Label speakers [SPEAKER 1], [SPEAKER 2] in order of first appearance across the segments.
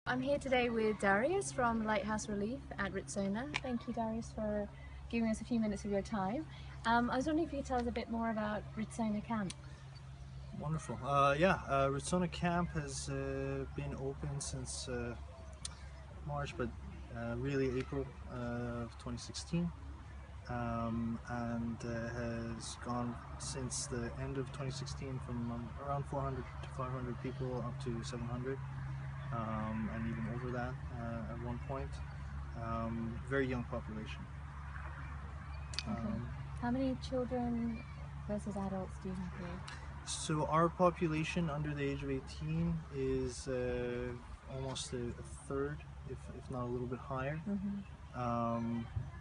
[SPEAKER 1] I'm here today with Darius from Lighthouse Relief at Ritsona. Thank you, Darius, for giving us a few minutes of your time. I was wondering if you could tell us a bit more about Ritsona Camp.
[SPEAKER 2] Wonderful. Ritsona Camp has been open since March, but really April of 2016, and has gone since the end of 2016 from around 400 to 500 people up to 700, and even over that at one point. Very young population.
[SPEAKER 1] How many children versus adults do you have here?
[SPEAKER 2] So our population under the age of 18 is almost a third, if not a little bit higher.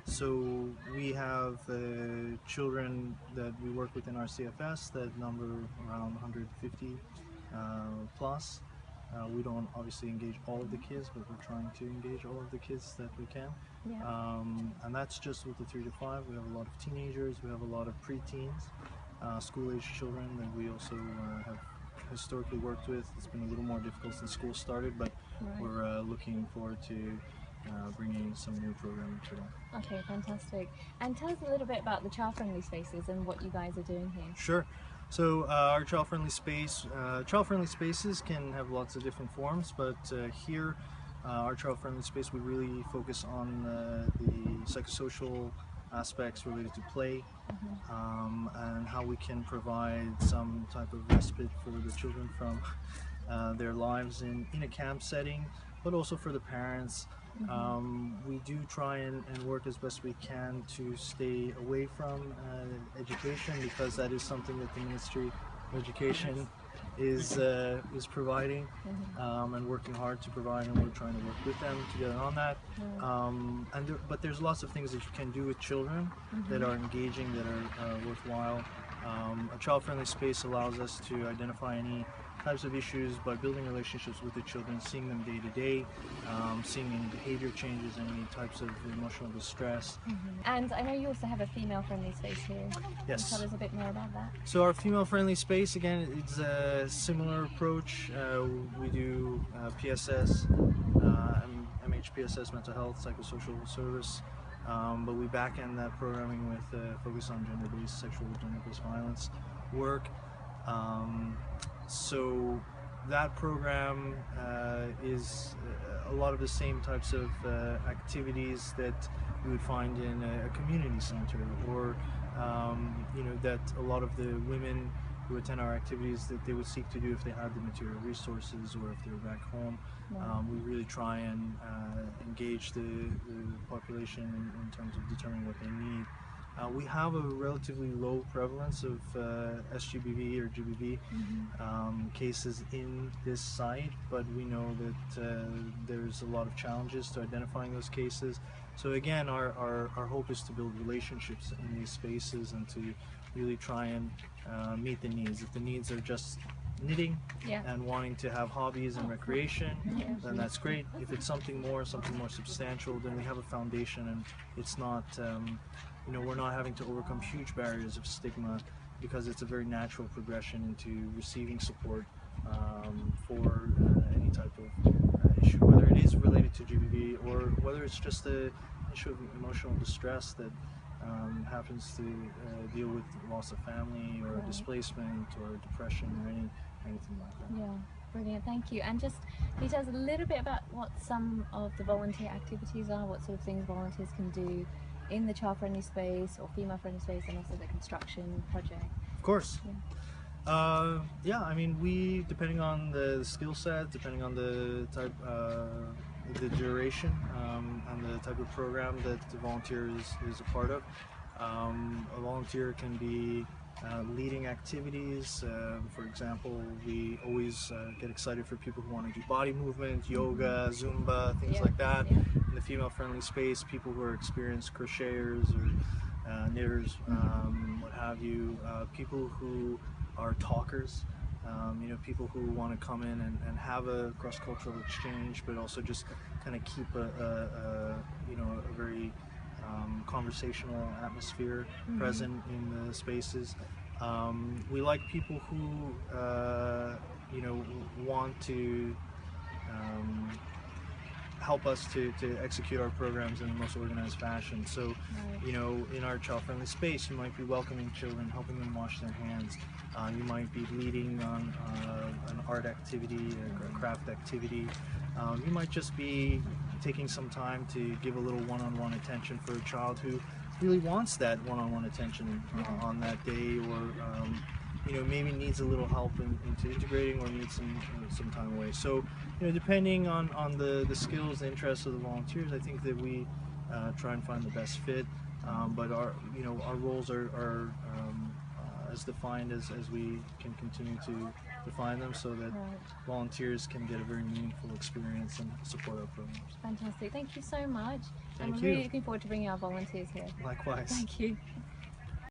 [SPEAKER 2] So we have children that we work with in our CFS that number around 150 plus. We don't obviously engage all of the kids, but we're trying to engage all of the kids that we can. And that's just with the 3 to 5. We have a lot of teenagers, we have a lot of preteens, school-age children that we also have historically worked with. It's been a little more difficult since school started, but we're looking forward to bringing some new programming for them.
[SPEAKER 1] Okay, fantastic. And tell us a little bit about the child-friendly spaces and what you guys are doing here.
[SPEAKER 2] Sure. So our child-friendly spaces can have lots of different forms, but here our child-friendly space, we really focus on the psychosocial aspects related to play, and how we can provide some type of respite for the children from their lives in a camp setting, but also for the parents. We do try and work as best we can to stay away from education, because that is something that the Ministry of Education is providing, and working hard to provide, and we're trying to work with them together on that. But there's lots of things that you can do with children that are engaging, that are worthwhile. A child-friendly space allows us to identify any types of issues by building relationships with the children, seeing them day to day, seeing any behavior changes, any types of emotional distress.
[SPEAKER 1] And I know you also have a female-friendly space here.
[SPEAKER 2] Yes.
[SPEAKER 1] Can you tell us a bit more about that?
[SPEAKER 2] So our female-friendly space, again, it's a similar approach. We do PSS, MHPSS, mental health, psychosocial service, but we back-end that programming with focus on gender-based, gender-based violence work. So that program is a lot of the same types of activities that you would find in a community center, or that a lot of the women who attend our activities that they would seek to do if they had the material resources or if they were back home. We really try and engage the population in terms of determining what they need. We have a relatively low prevalence of SGBV or GBV cases in this site, but we know that there's a lot of challenges to identifying those cases. So again, our hope is to build relationships in these spaces and to really try and meet the needs. If the needs are just knitting and wanting to have hobbies and recreation, then that's great. If it's something more substantial, then we have a foundation, and it's not we're not having to overcome huge barriers of stigma, because it's a very natural progression into receiving support for any type of issue, whether it is related to GBV or whether it's just an issue of emotional distress that happens to deal with loss of family or displacement or depression or anything like that.
[SPEAKER 1] Yeah, brilliant, thank you. And just can you tell us a little bit about what some of the volunteer activities are, what sort of things volunteers can do in the child-friendly space or female-friendly space, and also the construction project?
[SPEAKER 2] Of course. I mean, we, depending on the skill set, depending on the type, the duration, and the type of program that the volunteer is a part of. A volunteer can be leading activities. For example, we always get excited for people who want to do body movement, yoga, Zumba, things like that. In the female-friendly space, people who are experienced crocheters or knitters, what have you. People who are talkers, people who want to come in and have a cross-cultural exchange, but also just kind of keep a very conversational atmosphere present in the spaces. We like people who want to help us to execute our programs in the most organized fashion. So, you know, in our child-friendly space, you might be welcoming children, helping them wash their hands. You might be leading on an art activity, a craft activity. You might just be taking some time to give a little one-on-one attention for a child who really wants that one-on-one attention on that day, or you know, maybe needs a little help into integrating, or needs some time away. So, you know, depending on the skills, the interests of the volunteers, I think that we try and find the best fit. But our, you know, our roles are as defined as we can continue to define them, so that volunteers can get a very meaningful experience and support our programs.
[SPEAKER 1] Fantastic. Thank you so much.
[SPEAKER 2] Thank
[SPEAKER 1] I'm
[SPEAKER 2] you.
[SPEAKER 1] really looking forward to bringing our volunteers here.
[SPEAKER 2] Likewise.
[SPEAKER 1] Thank you.